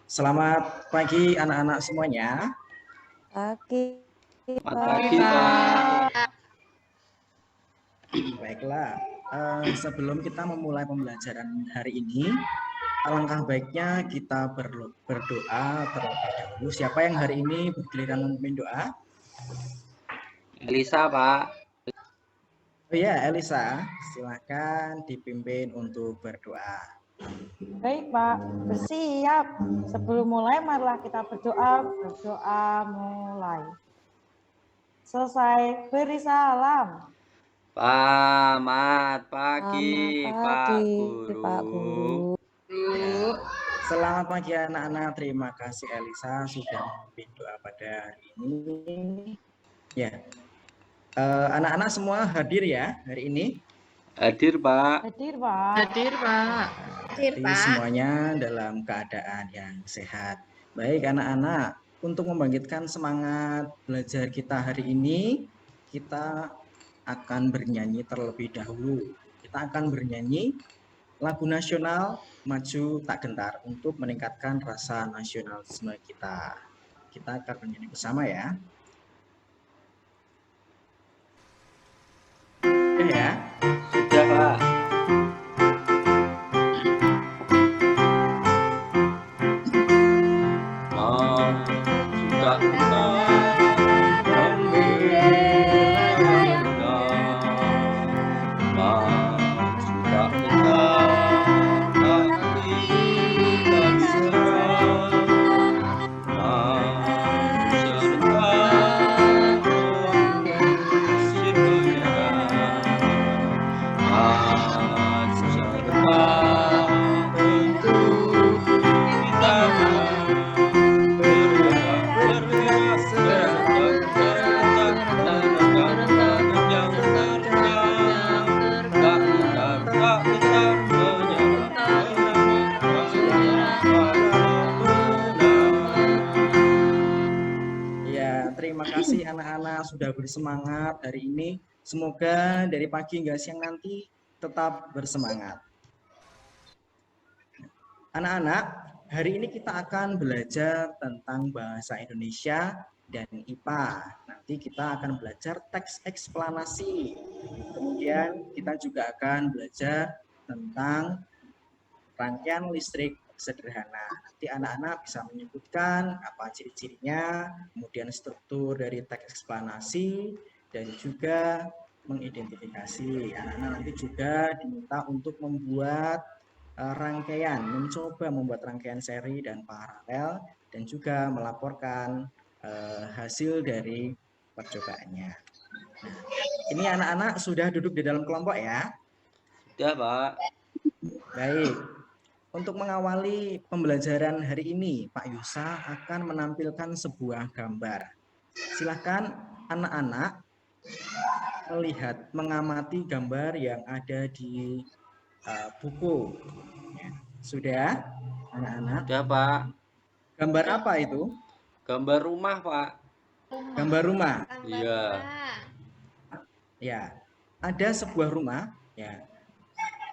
Selamat pagi anak-anak semuanya. Pagi, Selamat Pak. pagi, Pak. Baiklah, sebelum kita memulai pembelajaran hari ini, alangkah baiknya kita berdoa terlebih dahulu. Siapa yang hari ini bergiliran memimpin doa? Elisa, Pak. Oh ya, Elisa, silakan dipimpin untuk berdoa. Baik, Pak. Bersiap. Sebelum mulai, marilah kita berdoa. Berdoa mulai. Selesai. Beri salam. Selamat pagi, Selamat Pak pagi, Guru. Pak Guru. Ya. Selamat pagi anak-anak. Terima kasih Elisa sudah memimpin doa pada hari ini. Ya, anak-anak semua hadir ya hari ini. Hadir, Pak. Hadir, Pak. Hadir, Pak. Berarti semuanya dalam keadaan yang sehat. Baik anak-anak, untuk membangkitkan semangat belajar kita hari ini, kita akan bernyanyi terlebih dahulu. Kita akan bernyanyi lagu nasional Maju Tak Gentar untuk meningkatkan rasa nasionalisme kita. Kita akan bernyanyi bersama ya. Oke ya. Sudah, Pak. Terima kasih anak-anak sudah bersemangat hari ini. Semoga dari pagi hingga siang nanti tetap bersemangat. Anak-anak, hari ini kita akan belajar tentang bahasa Indonesia dan IPA. Nanti kita akan belajar teks eksplanasi. Kemudian kita juga akan belajar tentang rangkaian listrik sederhana. Nanti anak-anak bisa menyebutkan apa ciri-cirinya, kemudian struktur dari teks eksplanasi, dan juga mengidentifikasi. Anak-anak nanti juga diminta untuk membuat rangkaian, mencoba membuat rangkaian seri dan paralel, dan juga melaporkan hasil dari percobaannya. Nah, ini anak-anak sudah duduk di dalam kelompok ya? Sudah, Pak. Baik. Untuk mengawali pembelajaran hari ini, Pak Yusa akan menampilkan sebuah gambar. Silakan anak-anak melihat, mengamati gambar yang ada di buku. Sudah, anak-anak? Sudah, Pak. Gambar apa itu? Gambar rumah, Pak. Gambar rumah? Iya. Ya, ada sebuah rumah, ya.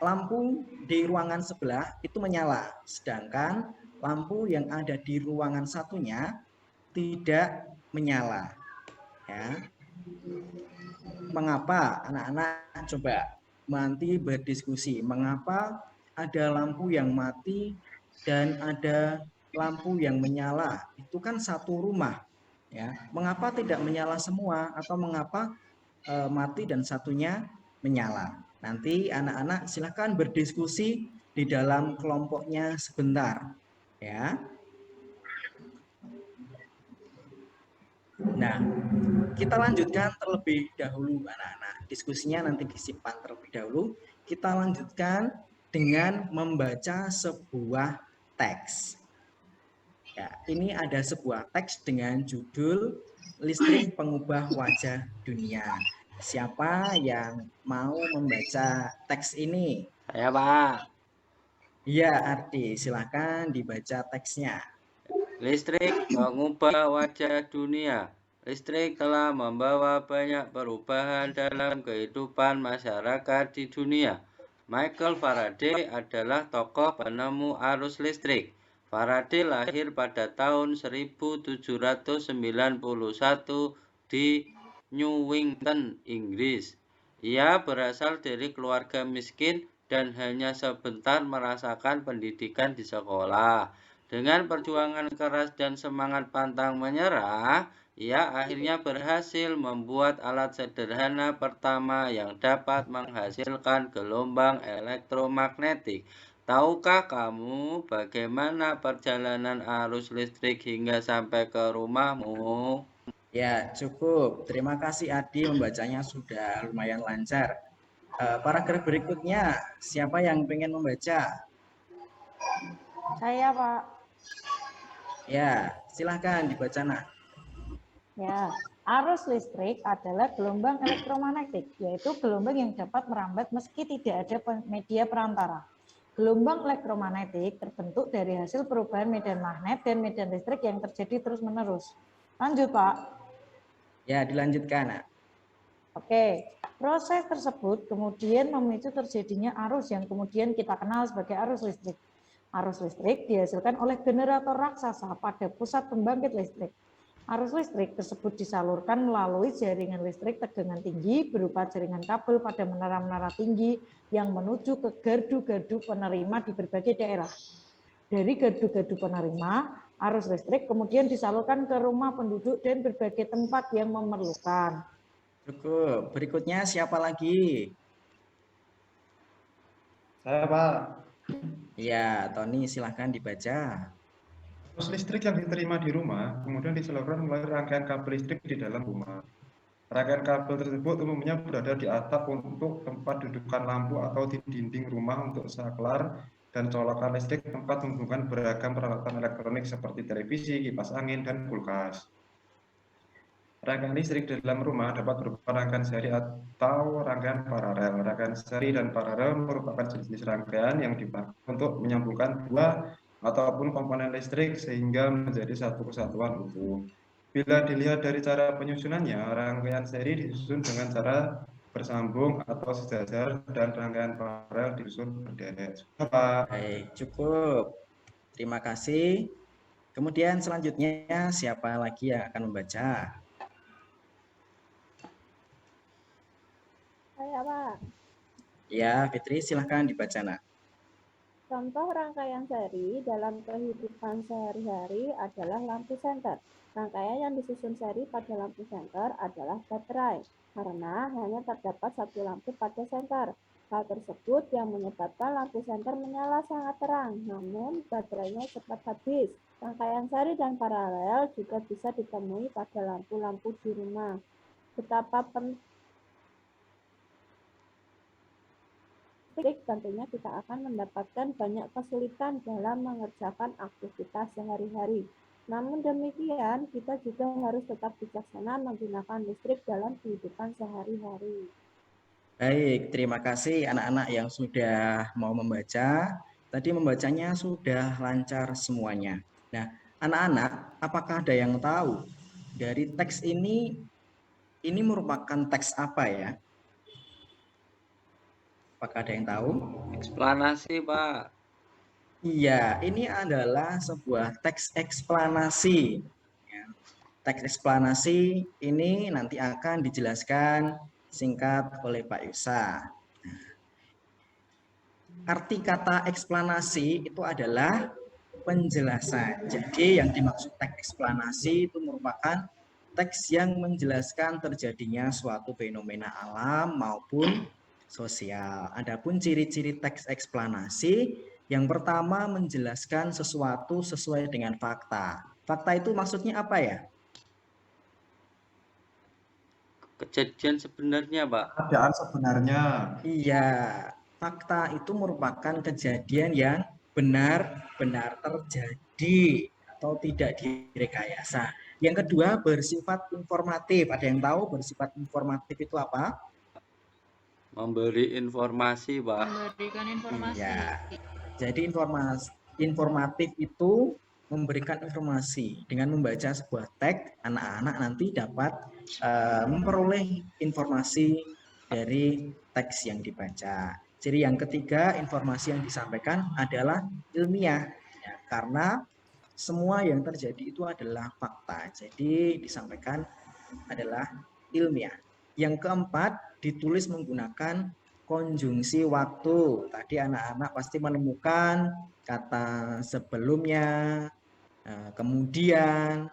Lampu di ruangan sebelah itu menyala, sedangkan lampu yang ada di ruangan satunya tidak menyala. Ya. Mengapa anak-anak coba nanti berdiskusi mengapa ada lampu yang mati dan ada lampu yang menyala? Itu kan satu rumah, ya. Mengapa tidak menyala semua atau mengapa mati dan satunya menyala? Nanti anak-anak silakan berdiskusi di dalam kelompoknya sebentar, ya. Nah, kita lanjutkan terlebih dahulu anak-anak. Diskusinya nanti disimpan terlebih dahulu. Kita lanjutkan dengan membaca sebuah teks. Ya, ini ada sebuah teks dengan judul Listrik Pengubah Wajah Dunia. Siapa yang mau membaca teks ini? Saya, Pak. Iya, Ardi, silakan dibaca teksnya. Listrik mengubah wajah dunia. Listrik telah membawa banyak perubahan dalam kehidupan masyarakat di dunia. Michael Faraday adalah tokoh penemu arus listrik. Faraday lahir pada tahun 1791 di Newington, Inggris. Ia berasal dari keluarga miskin dan hanya sebentar merasakan pendidikan di sekolah. Dengan perjuangan keras dan semangat pantang menyerah, ia akhirnya berhasil membuat alat sederhana pertama yang dapat menghasilkan gelombang elektromagnetik. Tahukah kamu bagaimana perjalanan arus listrik hingga sampai ke rumahmu? Ya, cukup. Terima kasih Adi, membacanya sudah lumayan lancar. Paragraf berikutnya, siapa yang pengen membaca? Saya, Pak. Ya, silahkan dibaca, Nak. Ya, arus listrik adalah gelombang elektromagnetik, yaitu gelombang yang dapat merambat meski tidak ada media perantara. Gelombang elektromagnetik terbentuk dari hasil perubahan medan magnet dan medan listrik yang terjadi terus-menerus. Lanjut, Pak. Ya, dilanjutkan, Nak. Oke, proses tersebut kemudian memicu terjadinya arus yang kemudian kita kenal sebagai arus listrik. Arus listrik dihasilkan oleh generator raksasa pada pusat pembangkit listrik. Arus listrik tersebut disalurkan melalui jaringan listrik tegangan tinggi berupa jaringan kabel pada menara-menara tinggi yang menuju ke gardu-gardu penerima di berbagai daerah. Dari gardu-gardu penerima, arus listrik kemudian disalurkan ke rumah penduduk dan berbagai tempat yang memerlukan. Cukup. Berikutnya siapa lagi? Saya, Pak. Ya, Tony, silahkan dibaca. Arus listrik yang diterima di rumah kemudian disalurkan melalui rangkaian kabel listrik di dalam rumah. Rangkaian kabel tersebut umumnya berada di atap untuk tempat dudukan lampu atau di dinding rumah untuk saklar dan colokan listrik tempat menghubungkan beragam peralatan elektronik seperti televisi, kipas angin, dan kulkas. Rangkaian listrik di dalam rumah dapat berupa rangkaian seri atau rangkaian paralel. Rangkaian seri dan paralel merupakan jenis rangkaian yang dipakai untuk menyambungkan dua ataupun komponen listrik sehingga menjadi satu kesatuan utuh. Bila dilihat dari cara penyusunannya, rangkaian seri disusun dengan cara bersambung atau sejajar dan rangkaian paralel disusun berderet. Baik, cukup. Terima kasih. Kemudian selanjutnya siapa lagi yang akan membaca? Saya, Pak. Ya, Fitri, silahkan dibaca, Nak. Contoh rangkaian seri dalam kehidupan sehari-hari adalah lampu senter. Rangkaian yang disusun seri pada lampu senter adalah baterai, karena hanya terdapat satu lampu pada senter. Hal tersebut yang menyebabkan lampu senter menyala sangat terang, namun baterainya cepat habis. Rangkaian seri dan paralel juga bisa ditemui pada lampu-lampu di rumah. Betapa penting tentunya kita akan mendapatkan banyak kesulitan dalam mengerjakan aktivitas sehari-hari. Namun demikian, kita juga harus tetap bijaksana menggunakan listrik dalam kehidupan sehari-hari. Baik, terima kasih anak-anak yang sudah mau membaca. Tadi membacanya sudah lancar semuanya. Nah, anak-anak, apakah ada yang tahu dari teks ini merupakan teks apa ya? Apakah ada yang tahu? Eksplanasi, Pak. Iya, ini adalah sebuah teks eksplanasi. Teks eksplanasi ini nanti akan dijelaskan singkat oleh Pak Yusa. Arti kata eksplanasi itu adalah penjelasan. Jadi yang dimaksud teks eksplanasi itu merupakan teks yang menjelaskan terjadinya suatu fenomena alam maupun sosial. Adapun ciri-ciri teks eksplanasi, yang pertama menjelaskan sesuatu sesuai dengan fakta. Fakta itu maksudnya apa ya? Kejadian sebenarnya, Pak. Keadaan sebenarnya. Iya, fakta itu merupakan kejadian yang benar-benar terjadi atau tidak direkayasa. Yang kedua, bersifat informatif. Ada yang tahu bersifat informatif itu apa? Memberi informasi, Pak. Memberikan informasi. Iya. Jadi informatif itu memberikan informasi. Dengan membaca sebuah teks, anak-anak nanti dapat memperoleh informasi dari teks yang dibaca. Jadi yang ketiga, informasi yang disampaikan adalah ilmiah. Ya. karena semua yang terjadi itu adalah fakta. Jadi disampaikan adalah ilmiah. Yang keempat, ditulis menggunakan konjungsi waktu. Tadi anak-anak pasti menemukan kata sebelumnya, kemudian,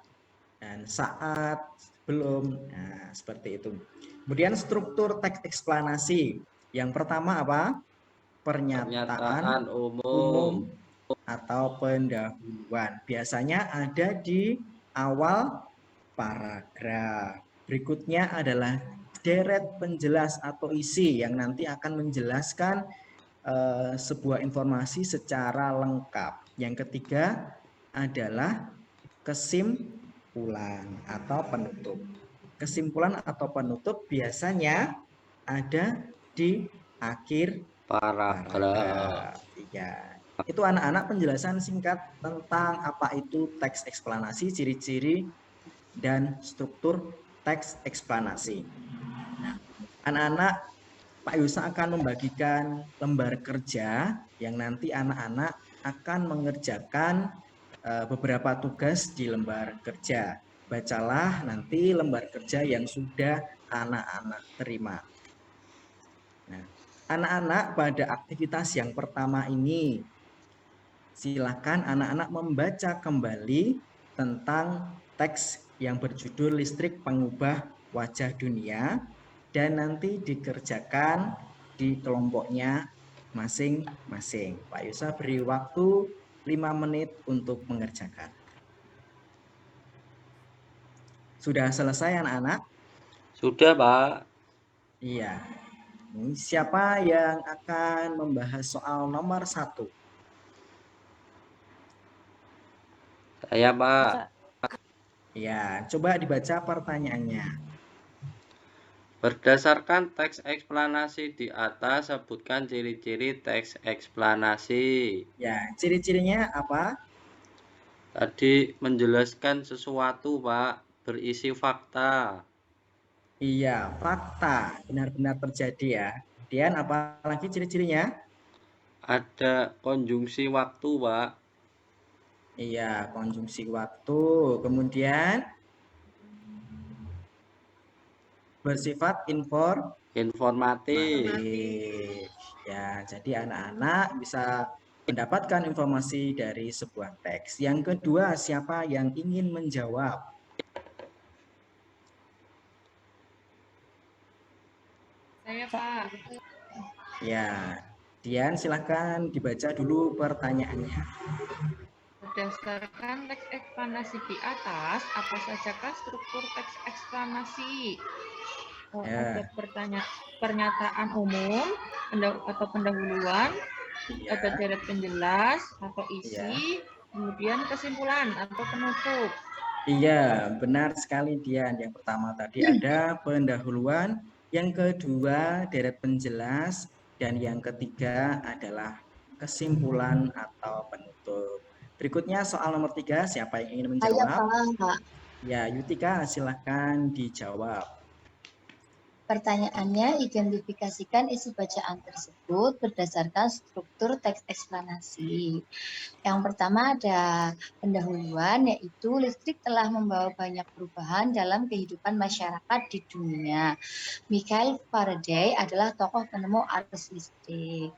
dan saat, sebelum. Nah, seperti itu. Kemudian struktur teks eksplanasi. Yang pertama apa? Pernyataan umum atau pendahuluan. Biasanya ada di awal paragraf. Berikutnya adalah deret penjelas atau isi yang nanti akan menjelaskan sebuah informasi secara lengkap. Yang ketiga adalah kesimpulan atau penutup. Kesimpulan atau penutup biasanya ada di akhir paragraf. Ya. Itu anak-anak penjelasan singkat tentang apa itu teks eksplanasi, ciri-ciri dan struktur teks eksplanasi. Nah, anak-anak, Pak Yusa akan membagikan lembar kerja yang nanti anak-anak akan mengerjakan beberapa tugas di lembar kerja. Bacalah nanti lembar kerja yang sudah anak-anak terima. Nah, anak-anak pada aktivitas yang pertama ini, silakan anak-anak membaca kembali tentang teks yang berjudul Listrik Pengubah Wajah Dunia dan nanti dikerjakan di kelompoknya masing-masing. Pak Yusa beri waktu 5 menit untuk mengerjakan. Sudah selesai anak-anak? Sudah, Pak. Iya. Ini siapa yang akan membahas soal nomor 1? Saya, Pak. Ya, coba dibaca pertanyaannya. Berdasarkan teks eksplanasi di atas, sebutkan ciri-ciri teks eksplanasi. Ya, ciri-cirinya apa? Tadi menjelaskan sesuatu, Pak, berisi fakta. Iya, fakta benar-benar terjadi ya. Kemudian apa lagi ciri-cirinya? Ada konjungsi waktu, Pak. Iya, konjungsi waktu. Kemudian bersifat informatif. Ya, jadi anak-anak bisa mendapatkan informasi dari sebuah teks. Yang kedua, siapa yang ingin menjawab? Saya, Pak. Ya, Dian silahkan dibaca dulu pertanyaannya. Berdasarkan teks eksplanasi di atas, apa sajakah struktur teks eksplanasi? Ya. Ada pernyataan umum atau pendahuluan, Ya. ada deret penjelas atau isi, kemudian kesimpulan atau penutup. Iya, benar sekali Dian. Yang pertama tadi ada pendahuluan, yang kedua deret penjelas, dan yang ketiga adalah kesimpulan atau penutup. Berikutnya soal nomor 3, siapa yang ingin menjawab? Saya, Pak. Ya, Yutika silahkan dijawab. Pertanyaannya, identifikasikan isi bacaan tersebut berdasarkan struktur teks eksplanasi. Yang pertama ada pendahuluan, yaitu listrik telah membawa banyak perubahan dalam kehidupan masyarakat di dunia. Michael Faraday adalah tokoh penemu arus listrik.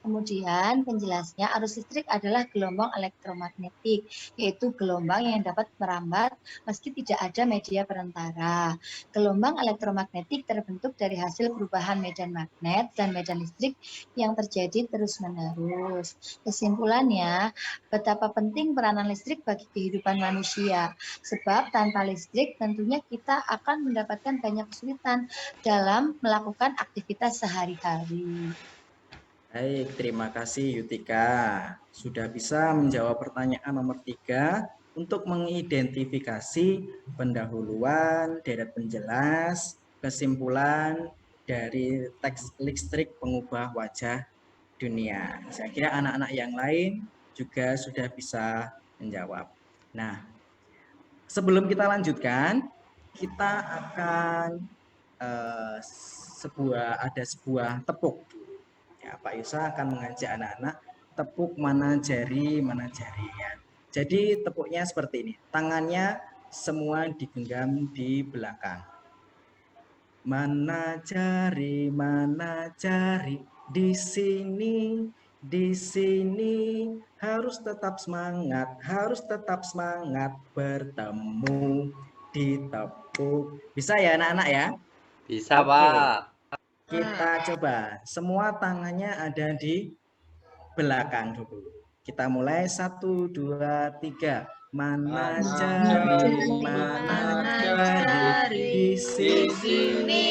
Kemudian penjelasnya, arus listrik adalah gelombang elektromagnetik, yaitu gelombang yang dapat merambat meski tidak ada media perantara. Gelombang elektromagnetik terbentuk dari hasil perubahan medan magnet dan medan listrik yang terjadi terus-menerus. Kesimpulannya, betapa penting peranan listrik bagi kehidupan manusia, sebab tanpa listrik tentunya kita akan mendapatkan banyak kesulitan dalam melakukan aktivitas sehari-hari. Baik, terima kasih Yutika. Sudah bisa menjawab pertanyaan nomor 3 untuk mengidentifikasi pendahuluan, deret penjelas, kesimpulan dari teks listrik pengubah wajah dunia. Saya kira anak-anak yang lain juga sudah bisa menjawab. Nah, sebelum kita lanjutkan, kita akan ada sebuah tepuk. Ya, Pak Yusa akan mengajak anak-anak tepuk mana jari ya. Jadi tepuknya seperti ini. Tangannya semua digenggam di belakang. Mana jari di sini harus tetap semangat bertemu ditepuk. Bisa ya anak-anak ya? Bisa, Oke. Pak. Kita coba. Semua tangannya ada di belakang dulu. Kita mulai 1, 2, 3. Mana jari di sini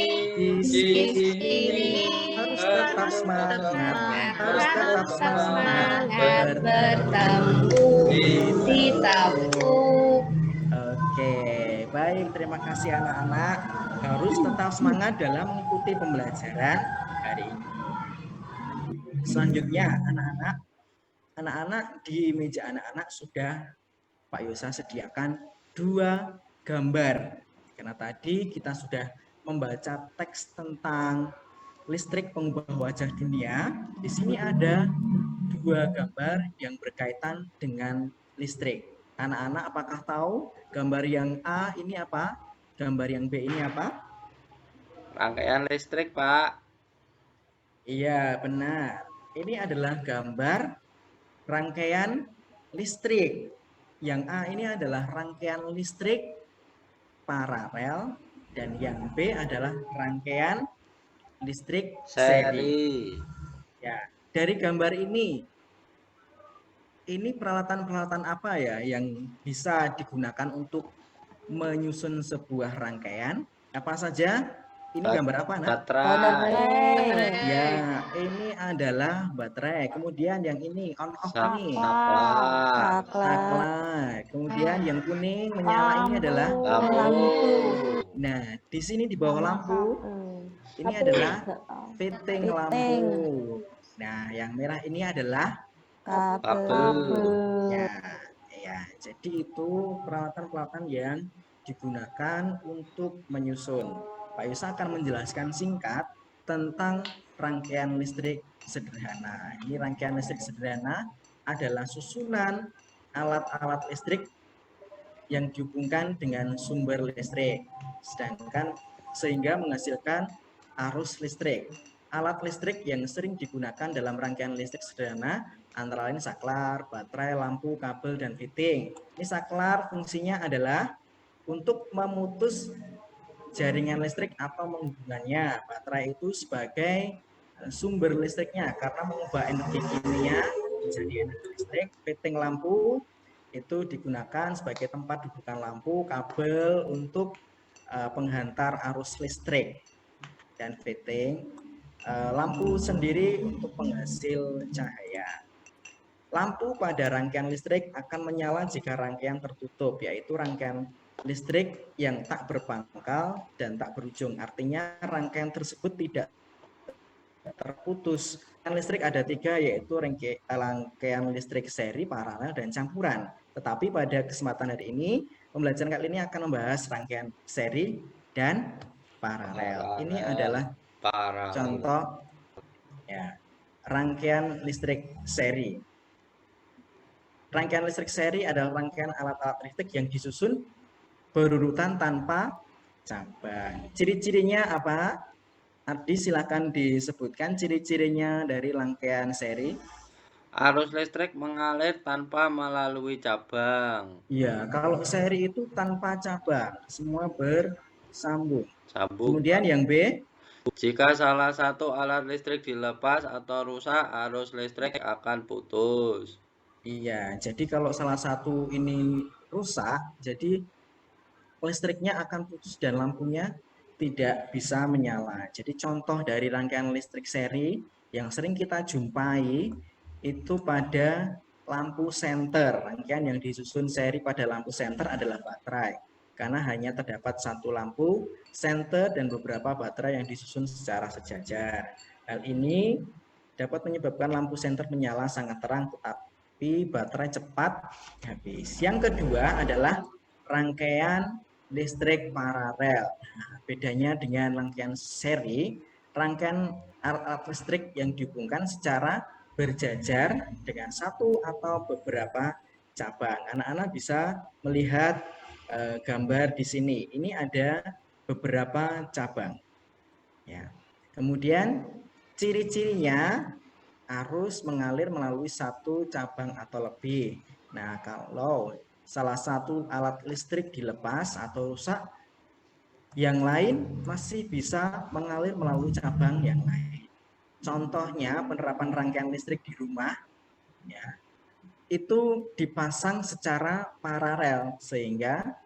harus tetap semangat bertemu ditepuk. Oke, baik, terima kasih anak-anak. Harus tetap semangat dalam mengikuti pembelajaran hari ini. Selanjutnya anak-anak di meja anak-anak sudah Pak Yosa sediakan 2 gambar. Karena tadi kita sudah membaca teks tentang listrik pengubah wajah dunia. Di sini ada 2 gambar yang berkaitan dengan listrik. Anak-anak apakah tahu gambar yang A ini apa? Gambar yang B ini apa? Rangkaian listrik, Pak. Iya, benar. Ini adalah gambar rangkaian listrik. Yang A ini adalah rangkaian listrik paralel dan yang B adalah rangkaian listrik seri. Ya, dari gambar ini peralatan-peralatan apa ya yang bisa digunakan untuk menyusun sebuah rangkaian? Apa saja? Ini gambar apa, Nak? Baterai. Ya, ini adalah baterai. Kemudian yang ini on off ini saklar. Kemudian yang kuning menyala ini adalah lampu. Nah, di sini di bawah lampu ini adalah fitting lampu. Nah, yang merah ini adalah Kabel. Ya, jadi itu peralatan-peralatan yang digunakan untuk menyusun. Pak Yusa akan menjelaskan singkat tentang rangkaian listrik sederhana. Ini rangkaian listrik sederhana adalah susunan alat-alat listrik yang dihubungkan dengan sumber listrik, sehingga menghasilkan arus listrik. Alat listrik yang sering digunakan dalam rangkaian listrik sederhana antara lain saklar, baterai, lampu, kabel, dan fitting. Ini saklar fungsinya adalah untuk memutus jaringan listrik atau menghubungannya. Baterai itu sebagai sumber listriknya karena mengubah energi kimia menjadi energi listrik. Fitting lampu itu digunakan sebagai tempat dudukan lampu, kabel untuk penghantar arus listrik, dan fitting lampu sendiri untuk penghasil cahaya. Lampu pada rangkaian listrik akan menyala jika rangkaian tertutup, yaitu rangkaian listrik yang tak berpangkal dan tak berujung. Artinya rangkaian tersebut tidak terputus. Listrik ada 3, yaitu rangkaian listrik seri, paralel, dan campuran. Tetapi pada kesempatan hari ini, pembelajaran kali ini akan membahas rangkaian seri dan paralel. Ini adalah contoh ya, rangkaian listrik seri. Rangkaian listrik seri adalah rangkaian alat-alat listrik yang disusun berurutan tanpa cabang. Ciri-cirinya apa? Ardi silakan disebutkan ciri-cirinya dari rangkaian seri. Arus listrik mengalir tanpa melalui cabang. Ya, kalau seri itu tanpa cabang, semua bersambung. Kemudian yang B, jika salah satu alat listrik dilepas atau rusak, arus listrik akan putus. Iya, jadi kalau salah satu ini rusak, jadi listriknya akan putus dan lampunya tidak bisa menyala. Jadi contoh dari rangkaian listrik seri yang sering kita jumpai itu pada lampu senter. Rangkaian yang disusun seri pada lampu senter adalah baterai, karena hanya terdapat satu lampu senter dan beberapa baterai yang disusun secara sejajar. Hal ini dapat menyebabkan lampu senter menyala sangat terang, tetapi baterai cepat habis. Yang kedua adalah rangkaian listrik paralel. Nah, bedanya dengan rangkaian seri, rangkaian alat listrik yang dihubungkan secara berjajar dengan satu atau beberapa cabang. Anak-anak bisa melihat gambar di sini. Ini ada beberapa cabang. Ya. Kemudian ciri-cirinya arus mengalir melalui satu cabang atau lebih. Nah, kalau salah satu alat listrik dilepas atau rusak, yang lain masih bisa mengalir melalui cabang yang lain. Contohnya penerapan rangkaian listrik di rumah, ya, itu dipasang secara paralel sehingga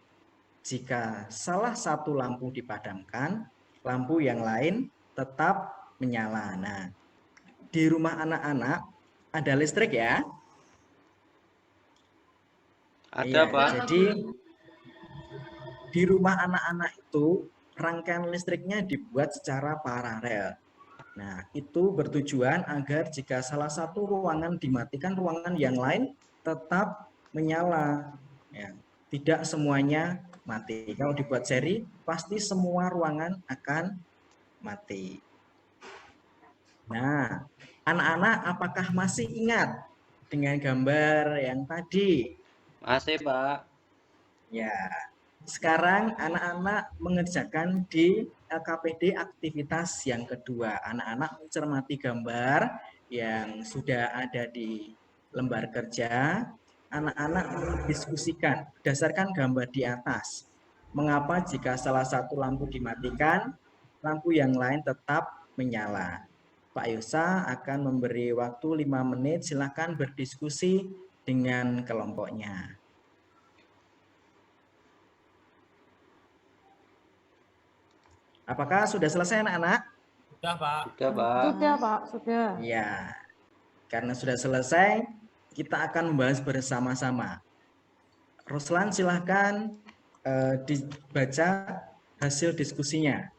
jika salah satu lampu dipadamkan, lampu yang lain tetap menyala. Nah, di rumah anak-anak ada listrik ya? Ada, Iya, Pak. jadi di rumah anak-anak itu rangkaian listriknya dibuat secara paralel. Nah, itu bertujuan agar jika salah satu ruangan dimatikan, ruangan yang lain tetap menyala. Ya, tidak semuanya mati. Kalau dibuat seri, pasti semua ruangan akan mati. Nah, anak-anak apakah masih ingat dengan gambar yang tadi? Masih, Pak. Ya, sekarang anak-anak mengerjakan di LKPD aktivitas yang kedua. Anak-anak mencermati gambar yang sudah ada di lembar kerja. Anak-anak mendiskusikan berdasarkan gambar di atas. Mengapa jika salah satu lampu dimatikan, lampu yang lain tetap menyala? Pak Yosa akan memberi waktu 5 menit. Silakan berdiskusi dengan kelompoknya. Apakah sudah selesai anak-anak? Sudah, Pak. Sudah, Pak. Sudah, Pak, sudah. Ya, karena sudah selesai, kita akan membahas bersama-sama. Ruslan silahkan dibaca hasil diskusinya.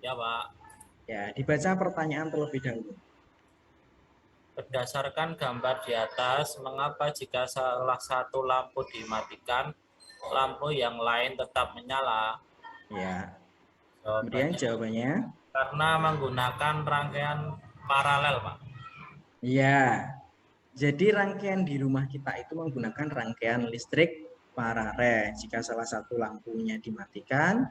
Ya, Pak. Ya, dibaca pertanyaan terlebih dahulu. Berdasarkan gambar di atas, mengapa jika salah satu lampu dimatikan, lampu yang lain tetap menyala? Ya. Kemudian jawabannya? Karena menggunakan rangkaian paralel, Pak. Ya. Jadi rangkaian di rumah kita itu menggunakan rangkaian listrik paralel. Jika salah satu lampunya dimatikan,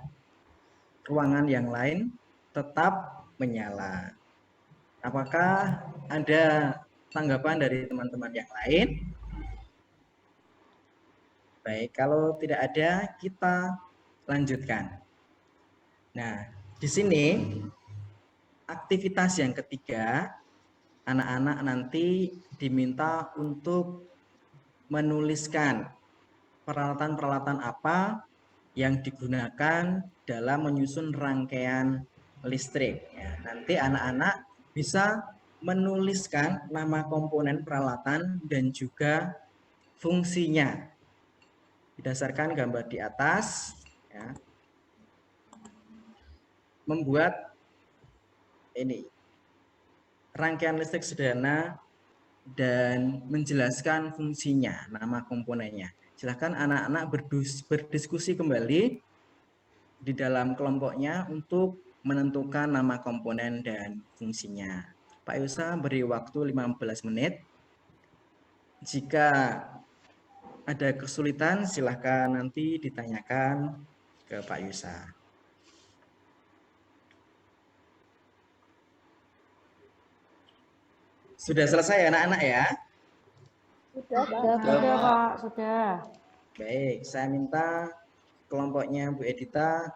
ruangan yang lain tetap menyala. Apakah ada tanggapan dari teman-teman yang lain? Baik, kalau tidak ada, kita lanjutkan. Nah, di sini aktivitas yang ketiga, anak-anak nanti diminta untuk menuliskan peralatan-peralatan apa yang digunakan dalam menyusun rangkaian listrik. Ya, nanti anak-anak bisa menuliskan nama komponen peralatan dan juga fungsinya berdasarkan gambar di atas. Ya, membuat ini rangkaian listrik sederhana dan menjelaskan fungsinya, nama komponennya. Silakan anak-anak berdiskusi kembali di dalam kelompoknya untuk menentukan nama komponen dan fungsinya. Pak Yusa beri waktu 15 menit. Jika ada kesulitan, silakan nanti ditanyakan ke Pak Yusa. Sudah selesai anak-anak ya? Sudah, Pak. Sudah, Pak, sudah. Baik, saya minta kelompoknya Bu Edita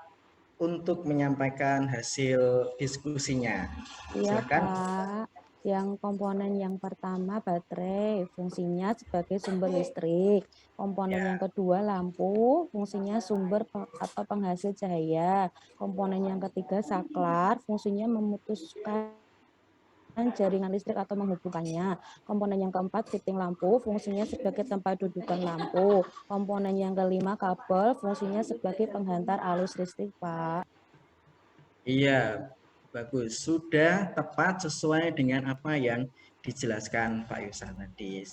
untuk menyampaikan hasil diskusinya. Iya, Silakan. Pak. Yang komponen yang pertama baterai, fungsinya sebagai sumber listrik. Komponen yang kedua lampu, fungsinya sumber atau penghasil cahaya. Komponen yang ketiga saklar, fungsinya memutuskan jaringan listrik atau menghubungkannya. Komponen yang keempat fitting lampu, fungsinya sebagai tempat dudukan lampu. Komponen yang kelima kabel, fungsinya sebagai penghantar arus listrik, Pak. Iya, bagus. Sudah tepat sesuai dengan apa yang dijelaskan Pak Yusa tadi.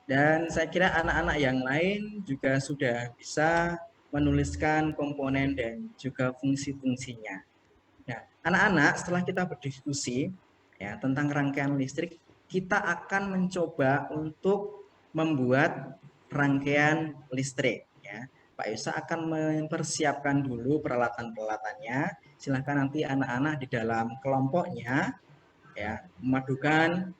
Dan saya kira anak-anak yang lain juga sudah bisa menuliskan komponen dan juga fungsi-fungsinya. Nah, anak-anak setelah kita berdiskusi ya tentang rangkaian listrik, kita akan mencoba untuk membuat rangkaian listrik ya. Pak Yusa akan mempersiapkan dulu peralatan-peralatannya. Silahkan nanti anak-anak di dalam kelompoknya ya memadukan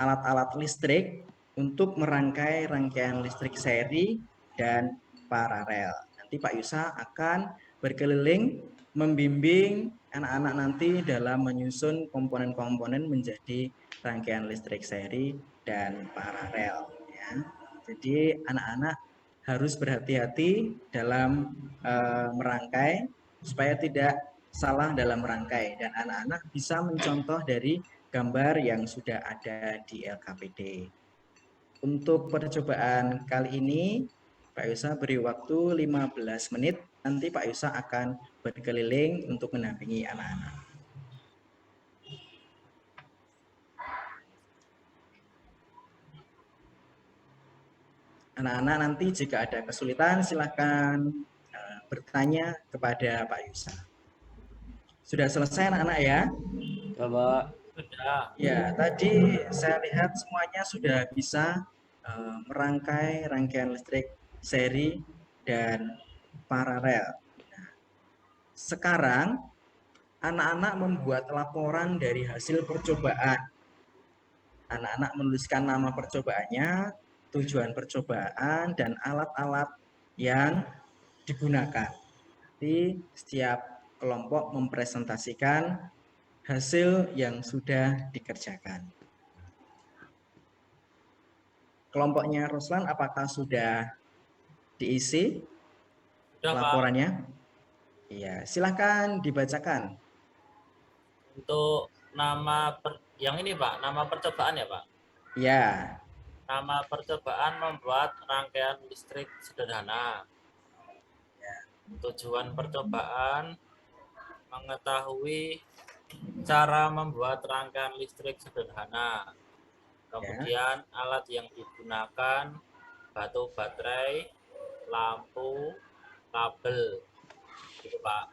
alat-alat listrik untuk merangkai rangkaian listrik seri dan paralel. Nanti Pak Yusa akan berkeliling membimbing anak-anak nanti dalam menyusun komponen-komponen menjadi rangkaian listrik seri dan paralel. Ya. Jadi anak-anak harus berhati-hati dalam merangkai supaya tidak salah dalam merangkai dan anak-anak bisa mencontoh dari gambar yang sudah ada di LKPD. Untuk percobaan kali ini, Pak Yusa beri waktu 15 menit. Nanti Pak Yusa akan berkeliling untuk mendampingi anak-anak. Anak-anak nanti jika ada kesulitan, silakan bertanya kepada Pak Yusa. Sudah selesai anak-anak ya? Bapak. Sudah. Ya, tadi saya lihat semuanya sudah bisa merangkai rangkaian listrik seri dan paralel. Nah, sekarang anak-anak membuat laporan dari hasil percobaan. Anak-anak menuliskan nama percobaannya, tujuan percobaan, dan alat-alat yang digunakan. Jadi setiap kelompok mempresentasikan hasil yang sudah dikerjakan. Kelompoknya Ruslan apakah sudah diisi Sudah, laporannya? Iya, silakan dibacakan. Untuk yang ini Pak, nama percobaan ya Pak? Ya. Nama percobaan membuat rangkaian listrik sederhana. Tujuan percobaan mengetahui cara membuat rangkaian listrik sederhana. Kemudian alat yang digunakan, batu baterai, lampu, kabel. Gitu Pak.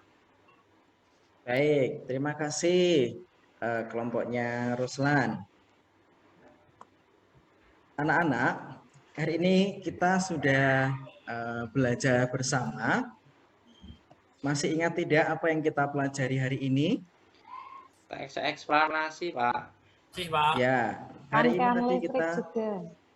Baik, terima kasih kelompoknya Ruslan. Anak-anak, hari ini kita sudah belajar bersama. Masih ingat tidak apa yang kita pelajari hari ini? Teks eksplanasi, Pak. Sih, Pak. Ya, hari ini Rangkaian tadi listrik kita juga.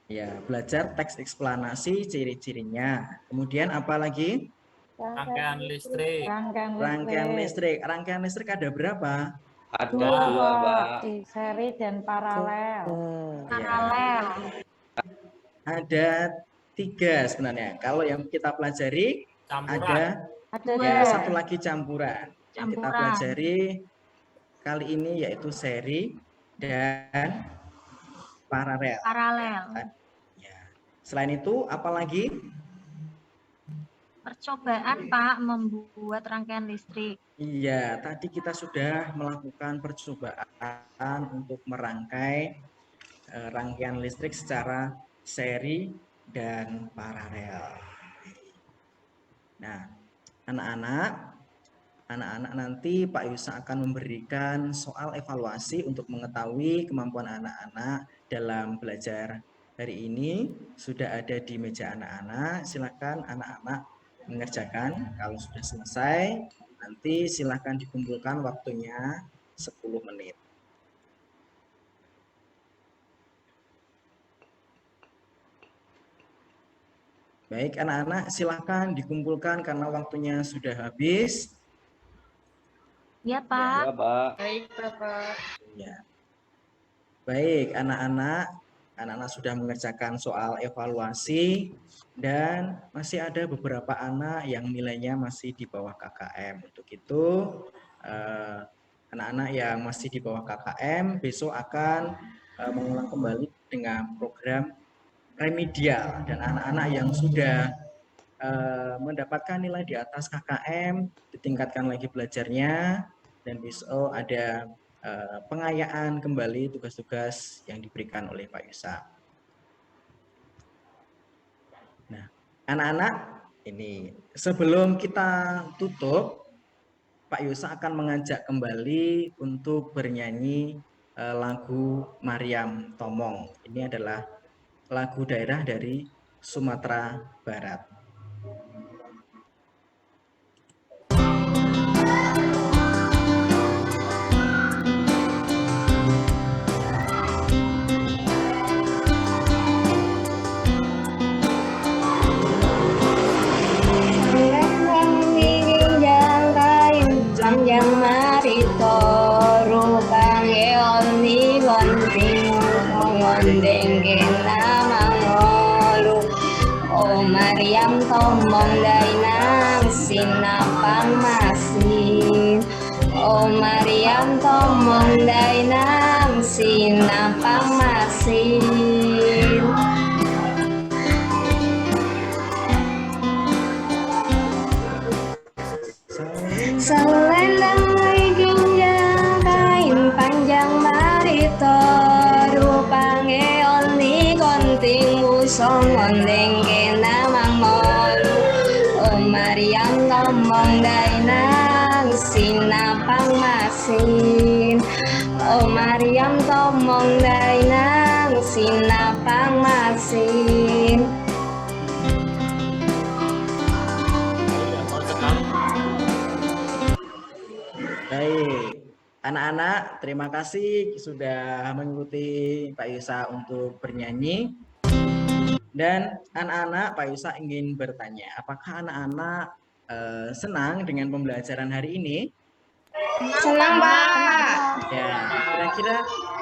ya belajar teks eksplanasi, ciri-cirinya. Kemudian apa lagi? Rangkaian listrik. Rangkaian listrik. Rangkaian listrik ada berapa? Ada Dua, Pak. seri dan paralel. Ya. Ada 3 sebenarnya. Kalau yang kita pelajari Campuran. Ada ya, 2. 1 lagi campuran. Yang kita pelajari kali ini yaitu seri dan paralel. Ya. Selain itu apa lagi? Percobaan Pak membuat rangkaian listrik. Iya, tadi kita sudah melakukan percobaan untuk merangkai rangkaian listrik secara seri dan paralel. Nah, anak-anak nanti Pak Yusa akan memberikan soal evaluasi untuk mengetahui kemampuan anak-anak dalam belajar hari ini. Sudah ada di meja anak-anak, silakan anak-anak mengerjakan. Kalau sudah selesai, nanti silakan dikumpulkan waktunya 10 menit. Baik, anak-anak silakan dikumpulkan karena waktunya sudah habis. Ya, Pak. Ya, Pak. Baik, Bapak. Ya. Baik, anak-anak sudah mengerjakan soal evaluasi dan masih ada beberapa anak yang nilainya masih di bawah KKM. Untuk itu, anak-anak yang masih di bawah KKM besok akan mengulang kembali dengan program remedial, dan anak-anak yang sudah mendapatkan nilai di atas KKM ditingkatkan lagi belajarnya, dan besok ada pengayaan kembali tugas-tugas yang diberikan oleh Pak Yusa. Nah, anak-anak ini sebelum kita tutup, Pak Yosa akan mengajak kembali untuk bernyanyi lagu Mariam Tomong. Ini adalah lagu daerah dari Sumatera Barat. Yang marito rupange oni wonting ngondeng kenamangolu O Mariam tomong dainang sinapang masin O Mariam tomong dainang sinapang masin Selendang ginjang kain panjang marito rupange oni konting usong ondeng kenamang molu O Mariam tomong dainang sinapang masin O Mariam tomong dainang sinapang masin Baik, anak-anak, terima kasih sudah mengikuti Pak Yusa untuk bernyanyi. Dan anak-anak, Pak Yusa ingin bertanya, apakah anak-anak senang dengan pembelajaran hari ini? Senang, Pak. Ya, kira-kira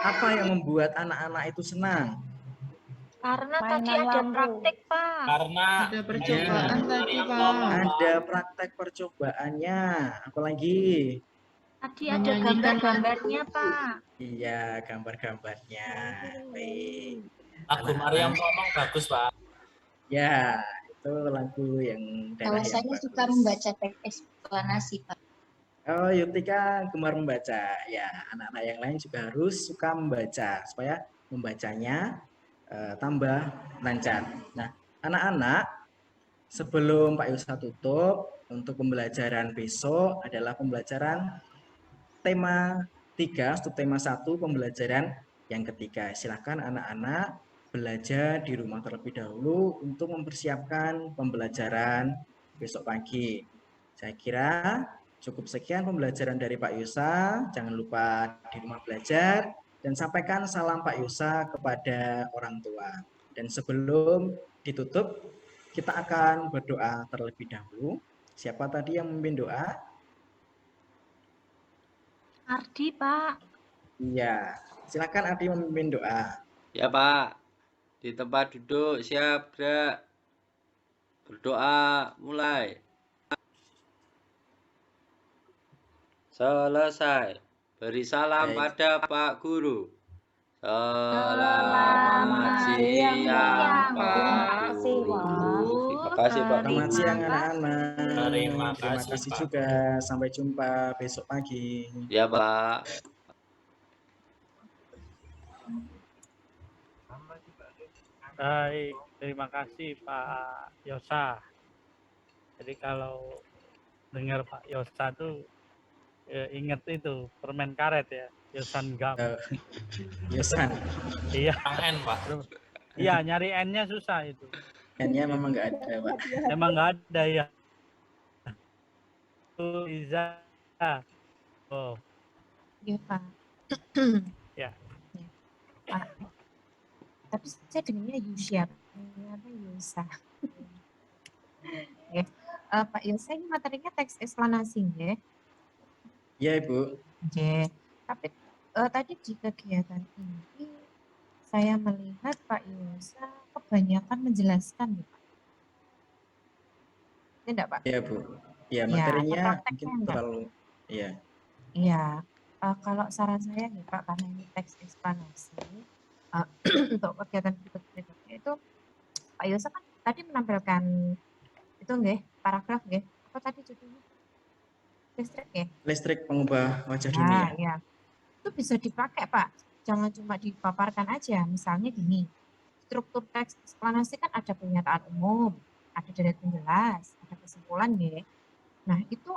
apa yang membuat anak-anak itu senang? Karena Mainan tadi ada lampu. praktik, Pak. Karena Ada percobaan tadi, Pak. Ada praktek percobaannya, apalagi? Tadi ada Menyanyikan gambar-gambarnya, Pak. Iya, gambar-gambarnya. Baik. lagu Mariam Tomong bagus, Pak. Ya, itu lagu yang daerah Kalau yang saya bagus. suka membaca teks eksplanasi, Pak. Oh, Yutika gemar membaca. Ya, anak-anak yang lain juga harus suka membaca supaya membacanya tambah lancar. Nah, anak-anak, sebelum Pak Yusa tutup, untuk pembelajaran besok adalah pembelajaran tema 3, subtema 1, pembelajaran yang ketiga. Silakan anak-anak belajar di rumah terlebih dahulu untuk mempersiapkan pembelajaran besok pagi. Saya kira cukup sekian pembelajaran dari Pak Yusa. Jangan lupa di rumah belajar dan sampaikan salam Pak Yusa kepada orang tua. Dan sebelum ditutup, kita akan berdoa terlebih dahulu. Siapa tadi yang memimpin doa? Ardi, Pak. Iya, silakan Ardi memimpin doa. Ya Pak, di tempat duduk siap gerak. Berdoa mulai. Selesai. Beri salam Baik. pada Pak Guru. Selamat siang Pak Guru. Terima kasih Pak. Selamat siang anak-anak. Terima Terima kasih, kasih Pak. juga. Sampai jumpa besok pagi. Ya Pak. Baik, terima kasih Pak Yosa. Jadi kalau dengar Pak Yosa tuh inget itu permen karet ya, Yosan Gam. Yosan. Iya. N, Pak. Iya, nyari N-nya susah itu. N-nya memang nggak ada, Pak. Memang nggak ada ya. Iza. Oh. Iya, Pak. Ya. Pak. Tapi saya dengarnya Yusya, ternyata Yusa. Ya. Pak Yusa, ini materinya teks eksplanasi ya? Iya, Ibu. Oke. Tapi tadi di kegiatan ini saya melihat Pak Yusa kebanyakan menjelaskan, ya, Pak. Tidak, Pak? Iya, Bu. Iya, materinya mungkin enggak? terlalu, iya. Iya. Kalau saran saya nih Pak, karena ini teks eksplanasi, untuk kegiatan berikutnya itu Pak Yosa kan tadi menampilkan itu nggih, paragraf nggih. Apa tadi judulnya? Listrik ya? Listrik pengubah wajah Nah, dunia. ya. Itu bisa dipakai Pak. Jangan cuma dipaparkan aja. Misalnya gini, struktur teks eksplanasi kan ada pernyataan umum, ada deret penjelas, ada kesimpulan nggih. Nah, itu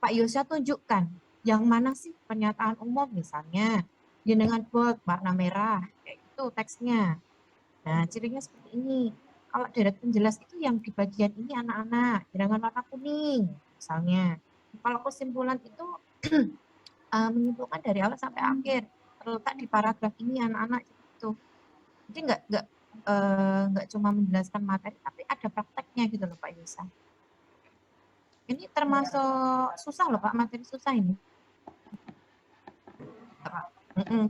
Pak Yosya tunjukkan yang mana sih pernyataan umum, misalnya jenengan bold warna merah kayak itu teksnya. Nah, cirinya seperti ini. Kalau deret penjelas itu yang di bagian ini anak-anak, jenengan warna kuning misalnya. Kalau kesimpulan itu menyimpulkan dari awal sampai akhir, terletak di paragraf ini anak-anak itu. Jadi nggak cuma menjelaskan materi, tapi ada prakteknya gitu loh Pak Yusa. Ini termasuk susah loh Pak, materi susah ini.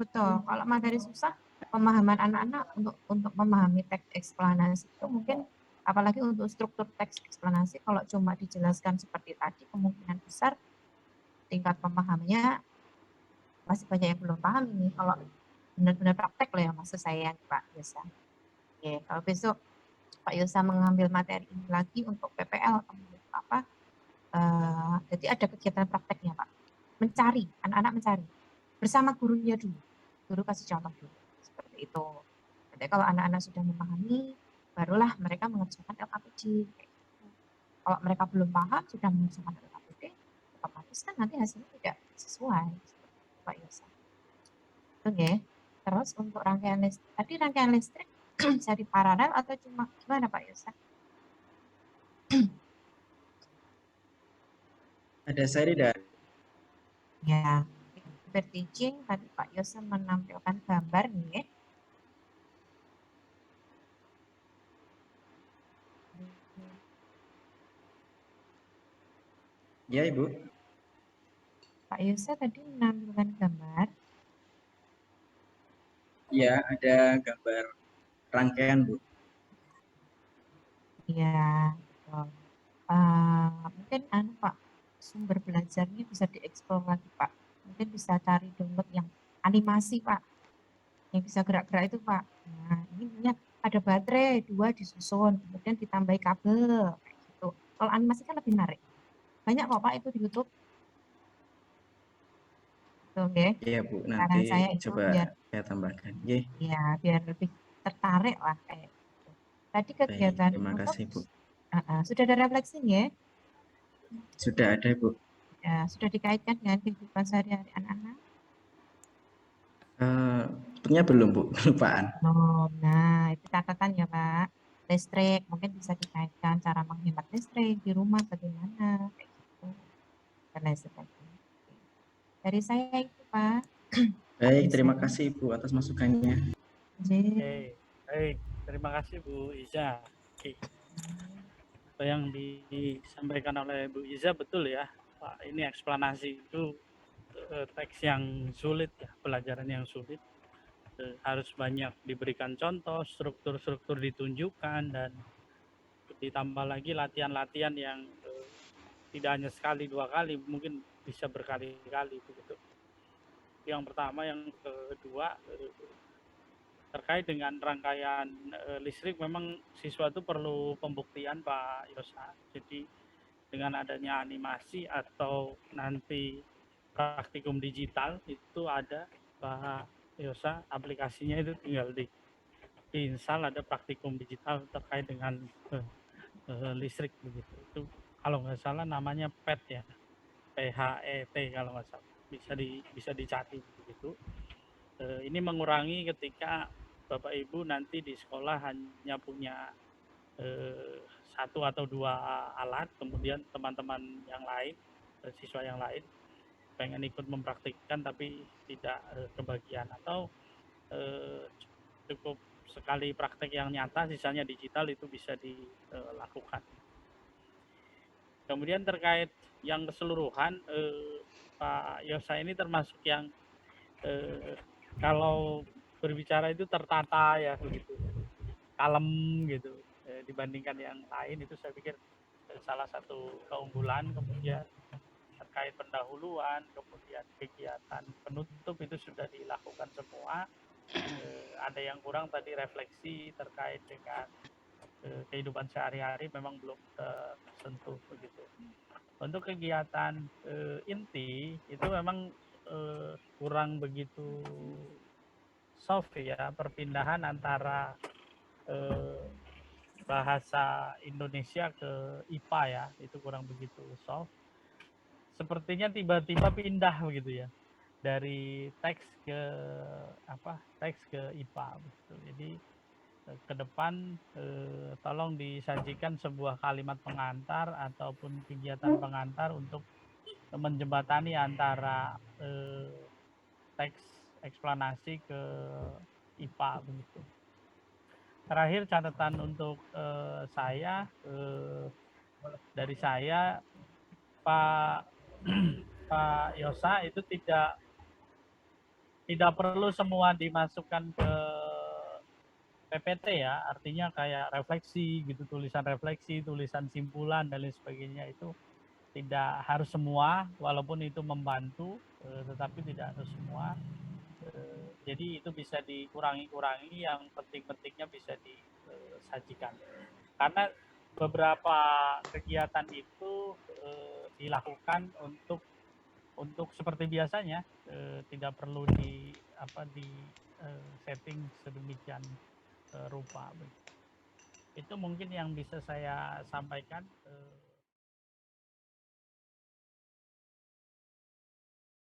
Betul. Kalau materi susah, pemahaman anak-anak untuk memahami teks eksplanasi itu mungkin, apalagi untuk struktur teks eksplanasi, kalau cuma dijelaskan seperti tadi, kemungkinan besar tingkat pemahamannya masih banyak yang belum paham ini. Kalau benar-benar praktek loh ya maksud saya Pak Yosa. Oke, kalau besok Pak Yosa mengambil materi ini lagi untuk PPL atau apa, jadi ada kegiatan prakteknya Pak. Mencari, anak-anak mencari bersama gurunya dulu. Guru kasih contoh dulu. Seperti itu. Jadi kalau anak-anak sudah memahami, barulah mereka mengerjakan LKPD. Kalau mereka belum paham, sudah mengerjakan LKPD, otomatis kan nanti hasilnya tidak sesuai. Pak Yosa. Oke. Terus untuk rangkaian listrik, tadi rangkaian listrik bisa di paralel atau cuma gimana Pak Yosa? Ada seri dan Ya, teaching tadi Pak Yosa menampilkan gambar nih. Ya Ibu. Pak Yosa tadi menampilkan gambar. Ya, ada gambar rangkaian Bu. Iya, betul. Mungkin Pak, sumber belajarnya bisa dieksplor lagi Pak. Mungkin bisa cari download yang animasi Pak, yang bisa gerak-gerak itu Pak. Nah, ini punya ada baterai 2 disusun, kemudian ditambahi kabel kayak gitu. Kalau animasi kan lebih menarik. Banyak kok Pak itu di YouTube. Oke. Iya Bu, Saran nanti saya itu coba biar saya tambahkan. Ye. ya biar lebih tertarik lah kayak gitu. Tadi Baik, kegiatan terima untuk kasih Bu. sudah ada refleksinya ya? Sudah ada Bu. Ya, sudah dikaitkan dengan kehidupan sehari-hari anak-anak? Sepertinya belum Bu, kelupaan. Oh, nah itu catatan ya Pak. Listrik mungkin bisa dikaitkan cara menghemat listrik di rumah bagaimana kayak gitu dan lain sebagainya. Dari saya itu Pak. Baik, terima kasih Bu atas masukannya. Oke, baik. Terima kasih Bu Iza. Oke. Apa yang disampaikan oleh Bu Iza betul ya, Pak. Ini eksplanasi itu teks yang sulit ya, pelajaran yang sulit. Harus banyak diberikan contoh, struktur-struktur ditunjukkan, dan ditambah lagi latihan-latihan yang tidak hanya sekali dua kali, mungkin bisa berkali-kali begitu. Yang pertama, yang kedua terkait dengan rangkaian listrik, memang siswa itu perlu pembuktian Pak Yosa. Jadi dengan adanya animasi atau nanti praktikum digital itu ada Pak Yosa, aplikasinya itu tinggal diinstal, ada praktikum digital terkait dengan listrik begitu. Itu kalau nggak salah namanya PET ya, PHET kalau nggak salah, bisa dicari begitu. Ini mengurangi ketika Bapak Ibu nanti di sekolah hanya punya satu atau dua alat, kemudian teman-teman yang lain, siswa yang lain pengen ikut mempraktikkan tapi tidak kebagian, atau cukup sekali praktek yang nyata, sisanya digital, itu bisa dilakukan. Kemudian terkait yang keseluruhan, Pak Yosa ini termasuk yang kalau berbicara itu tertata ya begitu, kalem gitu, dibandingkan yang lain. Itu saya pikir salah satu keunggulan. Kemudian terkait pendahuluan, kemudian kegiatan penutup itu sudah dilakukan semua. Ada yang kurang tadi refleksi terkait dengan kehidupan sehari-hari memang belum tersentuh begitu. Untuk kegiatan inti itu memang kurang begitu soft ya, perpindahan antara bahasa Indonesia ke IPA ya, itu kurang begitu soft. sepertinya tiba-tiba pindah begitu ya dari teks ke teks ke IPA begitu. Jadi ke depan tolong disajikan sebuah kalimat pengantar ataupun kegiatan pengantar untuk menjembatani antara teks eksplanasi ke IPA begitu. Terakhir catatan untuk saya dari saya, Pak Pak Yosa, itu tidak perlu semua dimasukkan ke PPT ya, artinya kayak refleksi gitu, tulisan refleksi, tulisan simpulan dan lain sebagainya, itu tidak harus semua, walaupun itu membantu, tetapi tidak harus semua. Jadi itu bisa dikurangi-kurangi, yang penting-pentingnya bisa disajikan. Karena beberapa kegiatan itu dilakukan untuk seperti biasanya, tidak perlu di setting sedemikian rupa. Itu mungkin yang bisa saya sampaikan.